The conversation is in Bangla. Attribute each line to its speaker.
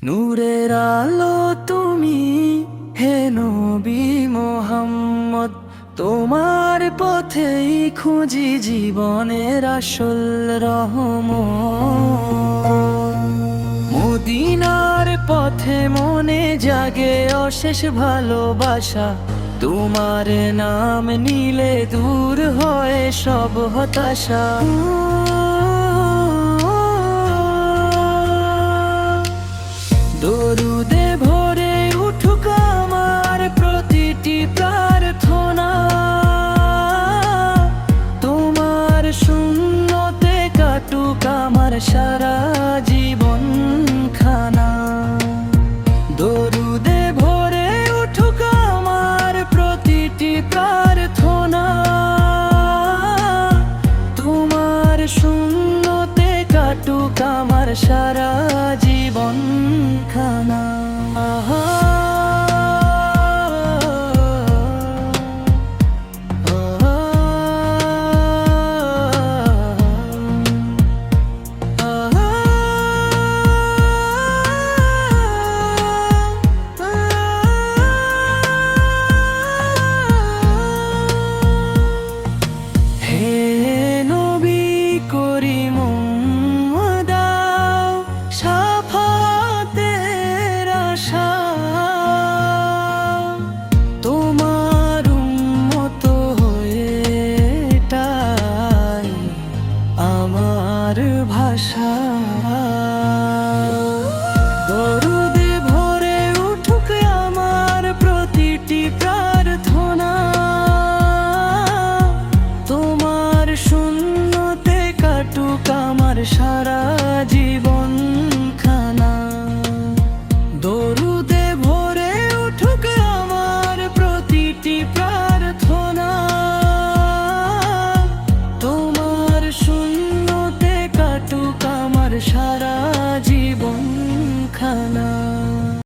Speaker 1: নূরের আলো তুমি, হে নবী মোহাম্মদ। তোমার পথেই খুঁজি জীবনের আসল রহমত। মদিনার পথে মনে জাগে অশেষ ভালোবাসা। তোমার নাম নিলে দূর হয় সব হতাশা। দরুদে ভরে উঠুক আমার প্রতিটি প্রার্থনা। তোমার শূন্যতে কাটুক আমার সারা জীবন খানা। দরুদে ভরে উঠুক আমার প্রতিটি প্রার্থনা। তোমার শূন্যতে কাটুক আমার সারা জীবন খানা।